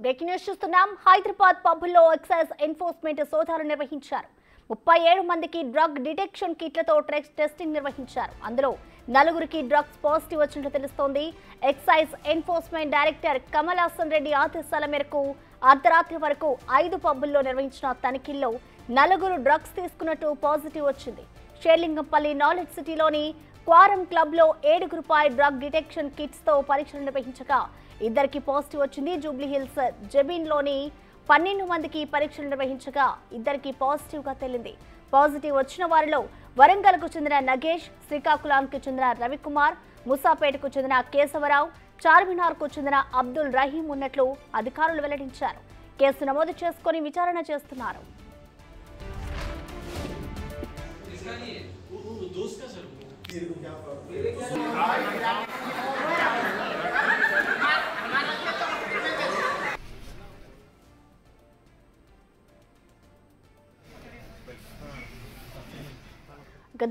Breaking news చూస్తున్నాం. Hyderabad పబ్బుల్లో excise enforcement సోదాలు నిర్వహించారు. 37 మందికి డ్రగ్ డిటెక్షన్ కిట్లతో టెస్టింగ్ నిర్వహించారు. అందులో 4గురికి డ్రగ్స్ పాజిటివ్ వచ్చినట్లు తెలుస్తోంది. Excise enforcement director Kamal Haasan Reddy ఆదేశాల మేరకు అర్ధరాత్రి వరకు 5 పబ్బుల్లో నిర్వహించిన తనిఖీల్లో 4 డ్రగ్స్ తీసుకున్నట్టు పాజిటివ్ వచ్చింది. షేర్లింగంపల్లి నాలెడ్జ్ సిటీలోని క్వారం క్లబ్ లో 7 డ్రగ్ డిటెక్షన్ కిట్స్ తో పరీక్షలు నిర్వహించగా 2కి పాజిటివ్ వచ్చింది. జూబ్లీ హిల్స్ జెబిన్ లోని 12 మందికి పరీక్షలు నిర్వహించగా 2కి పాజిటివ్ గా తేలింది. పాజిటివ్ వచ్చిన వారిలో వరంగల్కు చెందిన నగేష్, శ్రీకాకుళంకు చెందిన రవికుమార్, ముసాపేటకు చెందిన కేశవరావు, చార్మినార్కు చెందిన అబ్దుల్ రహీం ఉన్నట్లు అధికారులు వెల్లడించారు. కేసు నమోదు చేసుకుని విచారణ చేస్తున్నారు.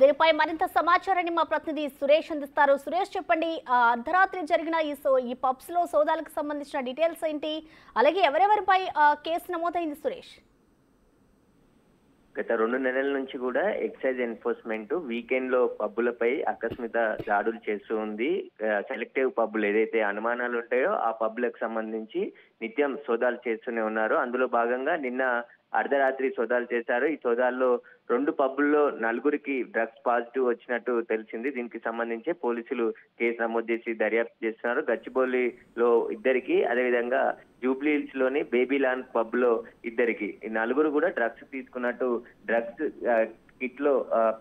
దీనిపై మరింత సమాచారాన్ని మా ప్రతినిధి సురేష్ అందిస్తారు. సురేష్, చెప్పండి, అర్ధరాత్రి జరిగిన ఈ పబ్స్ లో సోదాలకు సంబంధించిన డీటెయిల్స్ ఏంటి, అలాగే ఎవరెవరిపై కేసు నమోదైంది? సురేష్, గత 2 నెలల నుంచి కూడా ఎక్సైజ్ ఎన్ఫోర్స్మెంట్ వీకెండ్ లో పబ్బులపై ఆకస్మిక దాడులు చేస్తూ ఉంది. సెలెక్టివ్ పబ్బులు ఏదైతే అనుమానాలు ఉంటాయో ఆ పబ్బులకు సంబంధించి నిత్యం సోదాలు చేస్తూనే ఉన్నారు. అందులో భాగంగా నిన్న అర్ధరాత్రి సోదాలు చేశారు. ఈ సోదాల్లో 2 పబ్బుల్లో 4గురికి డ్రగ్స్ పాజిటివ్ వచ్చినట్టు తెలిసింది. దీనికి సంబంధించి పోలీసులు కేసు నమోదు చేసి దర్యాప్తు చేస్తున్నారు. గచ్చిబౌలిలో 2కి, అదేవిధంగా జూబ్లీ హిల్స్ లోని బేబీలాన్ పబ్ లో 2కి, ఈ 4గురు కూడా డ్రగ్స్ తీసుకున్నట్టు డ్రగ్స్ కిట్ లో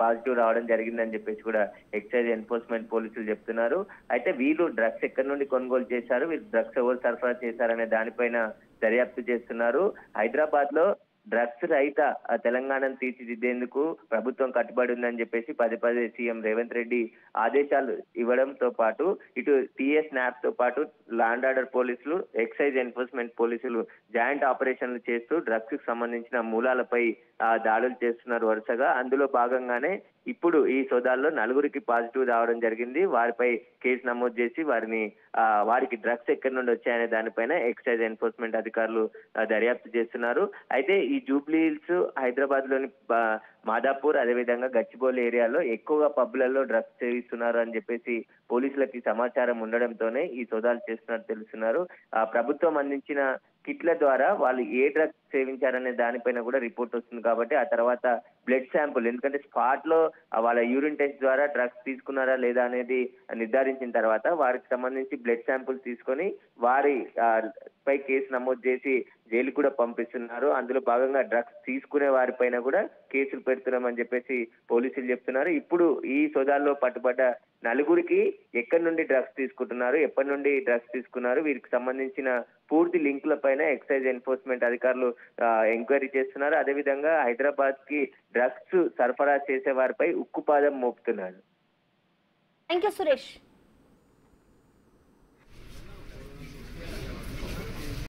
పాజిటివ్ రావడం జరిగిందని చెప్పేసి కూడా ఎక్సైజ్ ఎన్ఫోర్స్మెంట్ పోలీసులు చెప్తున్నారు. అయితే వీళ్ళు డ్రగ్స్ ఎక్కడి నుండి కొనుగోలు చేశారు, వీళ్ళు డ్రగ్స్ ఎవరు సరఫరా చేశారనే దానిపైన దర్యాప్తు చేస్తున్నారు. హైదరాబాద్ లో డ్రగ్స్ రహిత తెలంగాణను తీర్చిదిద్దేందుకు ప్రభుత్వం కట్టుబడి ఉందని చెప్పేసి పదే సీఎం రేవంత్ రెడ్డి ఆదేశాలు ఇవ్వడంతో పాటు ఇటు టీఎస్ న్యాప్ తో పాటు లా అండ్ ఆర్డర్ పోలీసులు, ఎక్సైజ్ ఎన్ఫోర్స్మెంట్ పోలీసులు జాయింట్ ఆపరేషన్లు చేస్తూ డ్రగ్స్ కు సంబంధించిన మూలాలపై దాడులు చేస్తున్నారు వరుసగా. అందులో భాగంగానే ఇప్పుడు ఈ సోదాల్లో 4గురికి పాజిటివ్ రావడం జరిగింది. వారిపై కేసు నమోదు చేసి వారికి డ్రగ్స్ ఎక్కడి నుండి వచ్చాయనే దానిపైన ఎక్సైజ్ ఎన్ఫోర్స్మెంట్ అధికారులు దర్యాప్తు చేస్తున్నారు. అయితే ఈ జూబ్లీ హిల్స్, హైదరాబాద్ లోని మాదాపూర్, అదేవిధంగా గచ్చిబౌలి ఏరియాలో ఎక్కువగా పబ్బులలో డ్రగ్స్ సేవిస్తున్నారు అని చెప్పేసి పోలీసులకి సమాచారం ఉండడంతోనే ఈ సోదాలు చేస్తున్నట్టు తెలుస్తున్నారు. ప్రభుత్వం అందించిన కిట్ల ద్వారా వాళ్ళు ఏ డ్రగ్స్ సేవించారనే దానిపైన కూడా రిపోర్ట్ వస్తుంది కాబట్టి ఆ తర్వాత బ్లడ్ శాంపుల్, ఎందుకంటే స్పాట్ లో వాళ్ళ యూరిన్ టెస్ట్ ద్వారా డ్రగ్స్ తీసుకున్నారా లేదా అనేది నిర్ధారించిన తర్వాత వారికి సంబంధించి బ్లడ్ శాంపుల్ తీసుకొని వారి పై కేసు నమోదు చేసి జైలు కూడా పంపిస్తున్నారు. అందులో భాగంగా డ్రగ్స్ తీసుకునే వారిపైన కూడా కేసులు పెడుతున్నామని చెప్పేసి పోలీసులు చెప్తున్నారు. ఇప్పుడు ఈ సోదాల్లో పట్టుబడ్డ 4గురికి ఎక్కడి నుండి డ్రగ్స్ తీసుకుంటున్నారు, ఎప్పటి నుండి డ్రగ్స్ తీసుకున్నారు, వీరికి సంబంధించిన పూర్తి లింకుల పైన ఎక్సైజ్ ఎన్ఫోర్స్మెంట్ అధికారులు ఎంక్వైరీ చేస్తున్నారు. అదేవిధంగా హైదరాబాద్ కి డ్రగ్స్ సరఫరా చేసే వారిపై ఉక్కుపాదం మోపుతున్నారు. థాంక్యూ సురేష్.